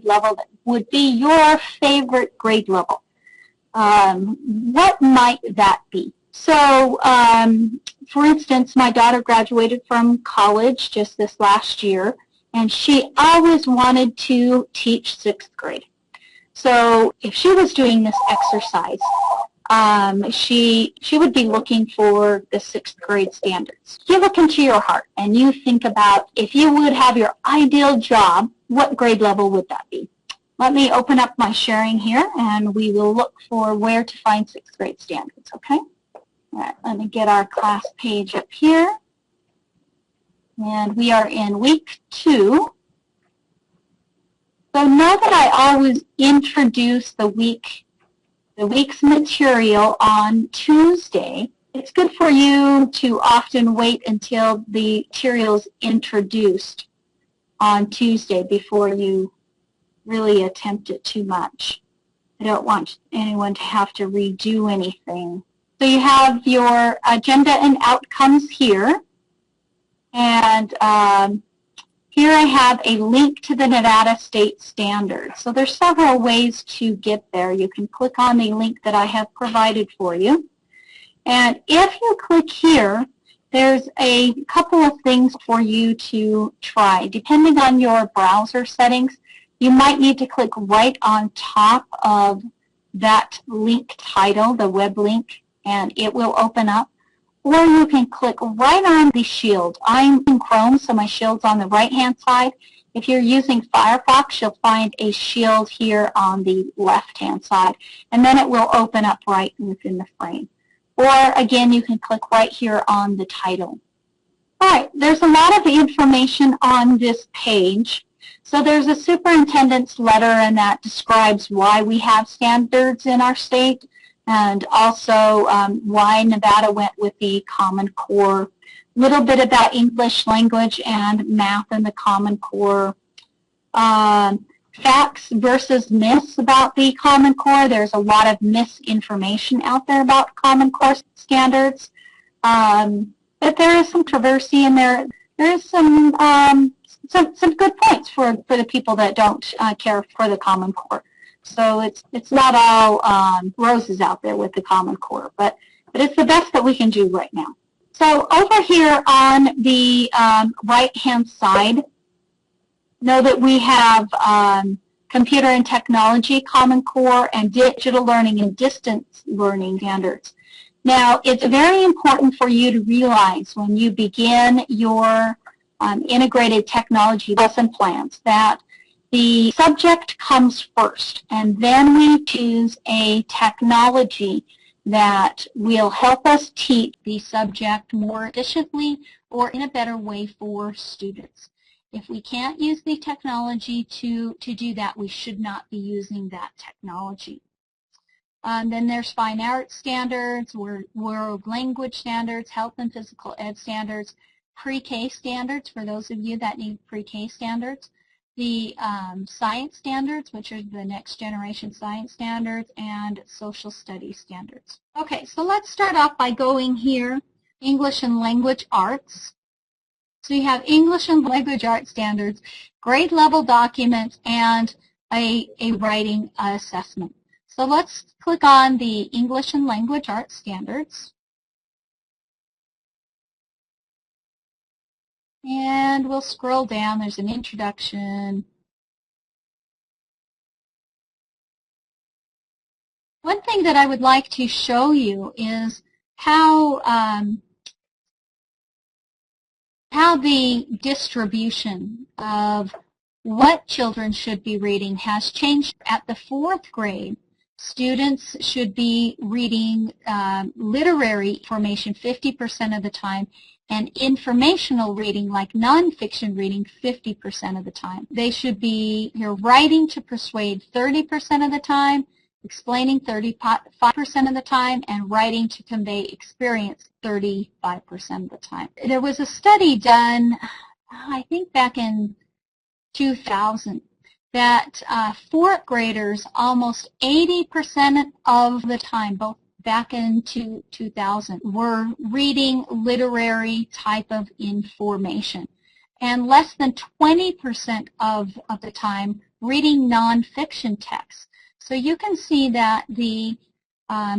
level that would be your favorite grade level. What might that be? So, for instance, my daughter graduated from college just this last year, and she always wanted to teach 6th grade. So if she was doing this exercise, she would be looking for the 6th grade standards. You look into your heart and you think about, if you would have your ideal job, what grade level would that be? Let me open up my sharing here, and we will look for where to find 6th grade standards, okay? All right, let me get our class page up here. And we are in week 2. So now that I always introduce the week's material on Tuesday, it's good for you to often wait until the material is introduced on Tuesday before you really attempt it too much. I don't want anyone to have to redo anything. So you have your agenda and outcomes here. And here I have a link to the Nevada State Standards. So there's several ways to get there. You can click on the link that I have provided for you. And if you click here, there's a couple of things for you to try. Depending on your browser settings, you might need to click right on top of that link title, the web link, and it will open up. Or you can click right on the shield. I'm in Chrome, so my shield's on the right-hand side. If you're using Firefox, you'll find a shield here on the left-hand side, and then it will open up right within the frame. Or, again, you can click right here on the title. All right, there's a lot of information on this page. So there's a superintendent's letter, and that describes why we have standards in our state, and also why Nevada went with the Common Core. A little bit about English language and math in the Common Core. Facts versus myths about the Common Core. There's a lot of misinformation out there about Common Core standards. But there is some controversy in there. There is some good points for the people that don't care for the Common Core. So it's not all roses out there with the Common Core, but it's the best that we can do right now. So over here on the right-hand side, know that we have Computer and Technology Common Core and Digital Learning and Distance Learning Standards. Now, it's very important for you to realize when you begin your integrated technology lesson plans that the subject comes first, and then we choose a technology that will help us teach the subject more efficiently or in a better way for students. If we can't use the technology to do that, we should not be using that technology. Then there's fine art standards, world language standards, health and physical ed standards, pre-K standards for those of you that need pre-K standards, the science standards, which are the next generation science standards, and social studies standards. Okay, so let's start off by going here, English and Language Arts. So you have English and Language Arts standards, grade level documents, and a writing assessment. So let's click on the English and Language Arts standards. And we'll scroll down. There's an introduction. One thing that I would like to show you is how the distribution of what children should be reading has changed. At the 4th grade, students should be reading literary information 50% of the time, and informational reading, like nonfiction reading, 50% of the time. They should be writing to persuade 30% of the time, explaining 35% of the time, and writing to convey experience 35% of the time. There was a study done, I think back in 2000, that 4th graders almost 80% of the time, both back into 2000, were reading literary type of information. and less than 20% of the time reading nonfiction text. So you can see that the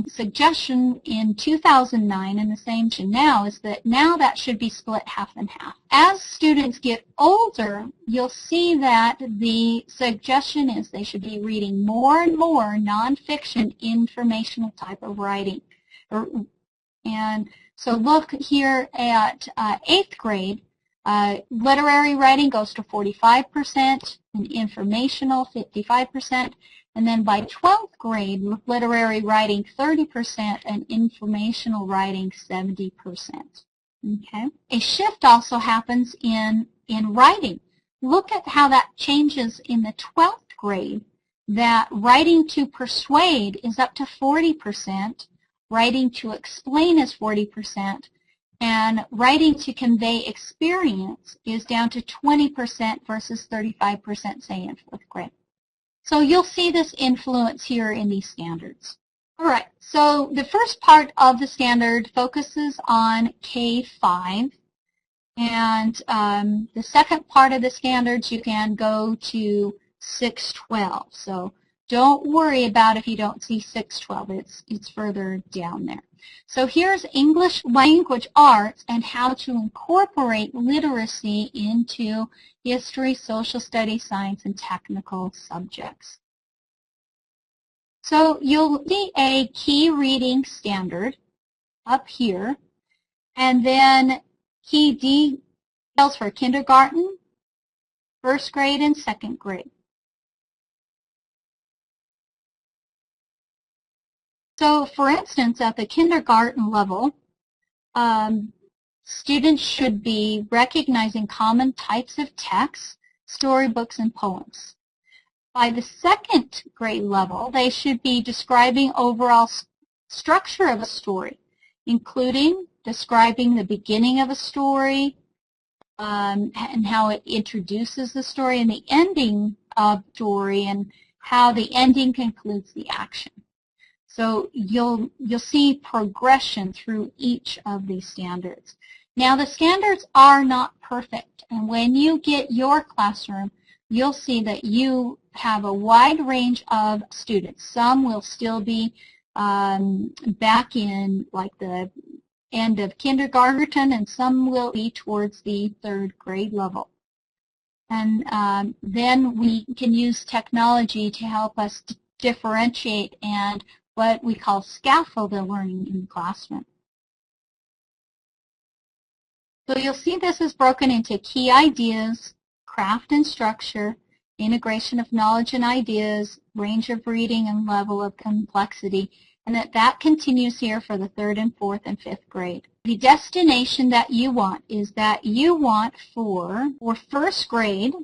suggestion in 2009 and the same now is that now that should be split half and half. As students get older, you'll see that the suggestion is they should be reading more and more nonfiction informational type of writing. And so look here at 8th grade. Literary writing goes to 45% and informational 55%. And then by 12th grade, literary writing 30% and informational writing 70%. Okay. A shift also happens in writing. Look at how that changes in the 12th grade, that writing to persuade is up to 40%, writing to explain is 40%, and writing to convey experience is down to 20% versus 35%, say, in 4th grade. So you'll see this influence here in these standards. All right, so the first part of the standard focuses on K-5, and the second part of the standards you can go to 612. So don't worry about if you don't see 612. It's further down there. So here's English language arts and how to incorporate literacy into history, social studies, science, and technical subjects. So you'll see a key reading standard up here, and then key details for kindergarten, 1st grade, and 2nd grade. So, for instance, at the kindergarten level, students should be recognizing common types of texts, storybooks, and poems. By the 2nd grade level, they should be describing overall structure of a story, including describing the beginning of a story and how it introduces the story, and the ending of the story, and how the ending concludes the action. So you'll see progression through each of these standards. Now the standards are not perfect, and when you get your classroom, you'll see that you have a wide range of students. Some will still be back in like the end of kindergarten, and some will be towards the 3rd grade level. And then we can use technology to help us differentiate and what we call scaffold the learning in the classroom. So you'll see this is broken into key ideas, craft and structure, integration of knowledge and ideas, range of reading and level of complexity, and that continues here for the 3rd and 4th and 5th grade. The destination that you want is that you want for 1st grade,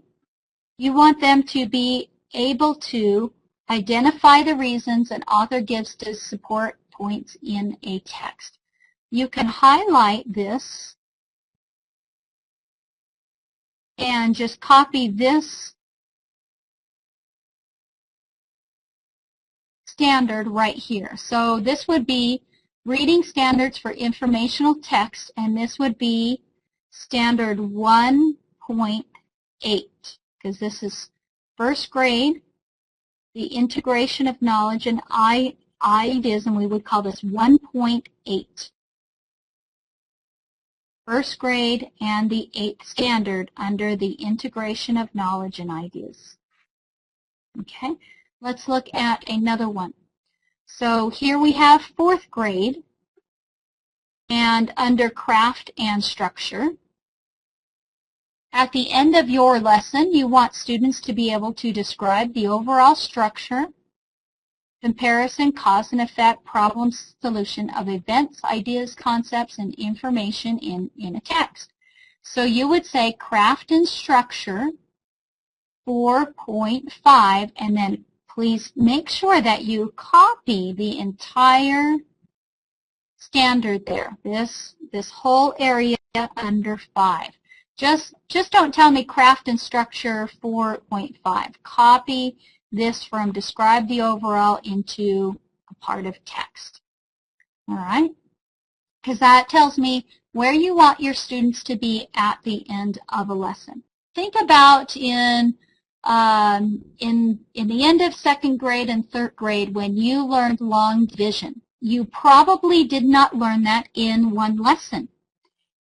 you want them to be able to identify the reasons an author gives to support points in a text. You can highlight this and just copy this standard right here. So this would be reading standards for informational text, and this would be standard 1.8, because this is 1st grade, the integration of knowledge and ideas, and we would call this 1.8. 1st grade and the 8th standard under the integration of knowledge and ideas. Okay, let's look at another one. So here we have 4th grade, and under craft and structure. At the end of your lesson, you want students to be able to describe the overall structure, comparison, cause and effect, problem solution of events, ideas, concepts, and information in a text. So you would say craft and structure 4.5, and then please make sure that you copy the entire standard there, this whole area under 5. Just don't tell me craft and structure 4.5. Copy this from describe the overall into a part of text. All right? Because that tells me where you want your students to be at the end of a lesson. Think about in the end of second grade and third grade when you learned long division. You probably did not learn that in one lesson.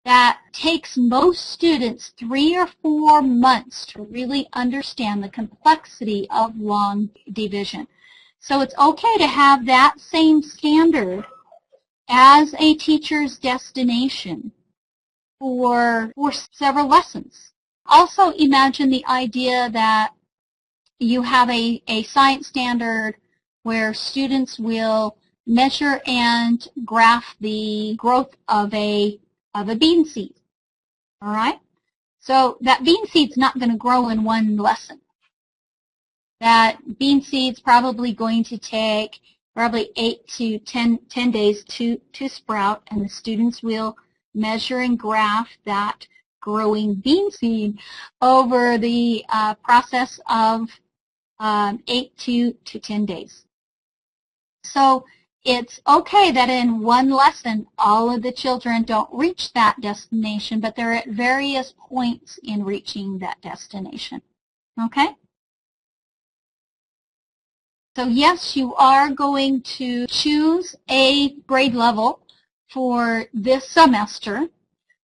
That takes most students 3 or 4 months to really understand the complexity of long division. So it's okay to have that same standard as a teacher's destination for several lessons. Also imagine the idea that you have a science standard where students will measure and graph the growth of a bean seed. All right? So that bean seed's not going to grow in one lesson. That bean seed's probably going to take probably 8 to 10 days to sprout, and the students will measure and graph that growing bean seed over the process of 8 to 10 days. So it's okay that in one lesson all of the children don't reach that destination, but they're at various points in reaching that destination. Okay? So yes, you are going to choose a grade level for this semester.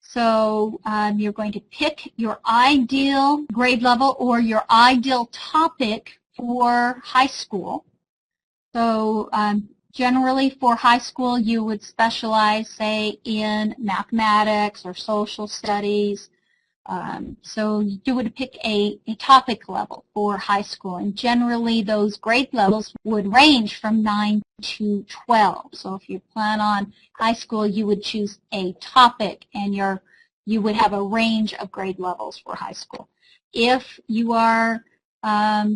So you're going to pick your ideal grade level or your ideal topic for high school. So generally for high school you would specialize, say, in mathematics or social studies. So you would pick a topic level for high school, and generally those grade levels would range from 9 to 12. So if you plan on high school, you would choose a topic, and you would have a range of grade levels for high school. If you are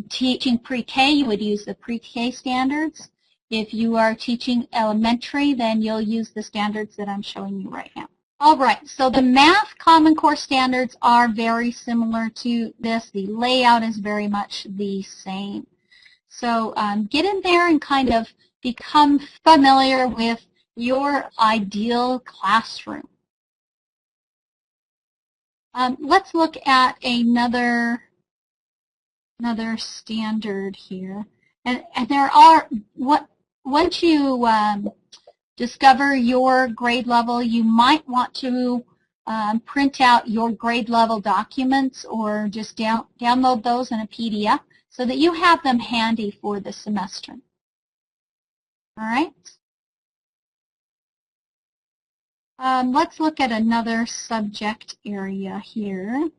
teaching pre-K, you would use the pre-K standards. If you are teaching elementary, then you'll use the standards that I'm showing you right now. All right, so the math Common Core standards are very similar to this. The layout is very much the same. So get in there and kind of become familiar with your ideal classroom. Let's look at another standard here. And there are, once you discover your grade level, you might want to print out your grade level documents or just download those in a PDF so that you have them handy for the semester. All right? Let's look at another subject area here.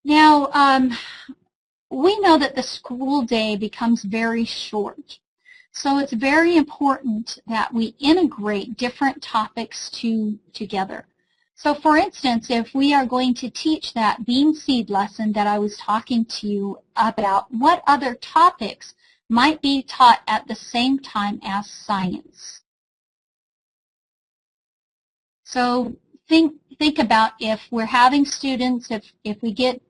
Now, we know that the school day becomes very short. So it's very important that we integrate different topics together. So for instance, if we are going to teach that bean seed lesson that I was talking to you about, what other topics might be taught at the same time as science? So think about if we're having students, if we get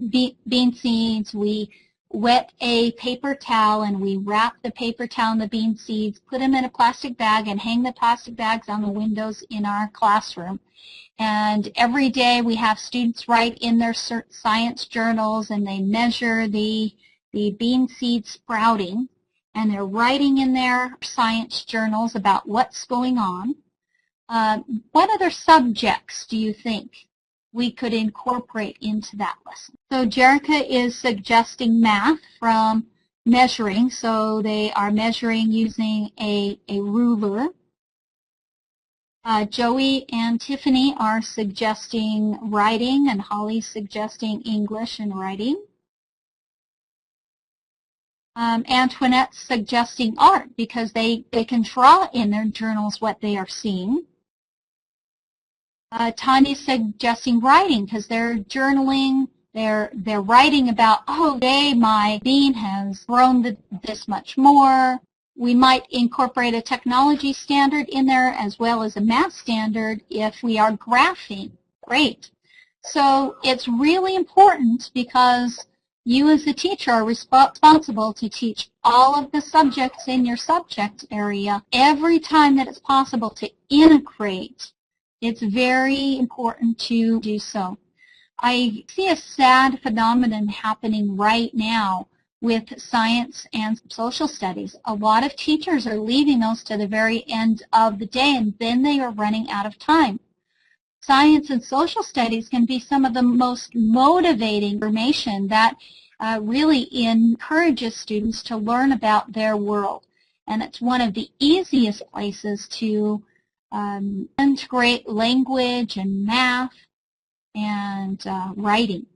bean seeds, we wet a paper towel and we wrap the paper towel in the bean seeds, put them in a plastic bag and hang the plastic bags on the windows in our classroom. And every day we have students write in their science journals and they measure the bean seed sprouting, and they're writing in their science journals about what's going on. What other subjects do you think we could incorporate into that lesson? So Jerica is suggesting math from measuring. So they are measuring using a ruler. Joey and Tiffany are suggesting writing, and Holly's suggesting English and writing. Antoinette's suggesting art because they can draw in their journals what they are seeing. Tanya's suggesting writing because they're journaling, they're writing about, oh, today my bean has grown this much more. We might incorporate a technology standard in there as well as a math standard if we are graphing. Great. So it's really important because You as a teacher are responsible to teach all of the subjects in your subject area every time that it's possible to integrate. It's very important to do so. I see a sad phenomenon happening right now with science and social studies. A lot of teachers are leaving those to the very end of the day, and then they are running out of time. Science and social studies can be some of the most motivating information that really encourages students to learn about their world. And it's one of the easiest places to integrate language and math and writing.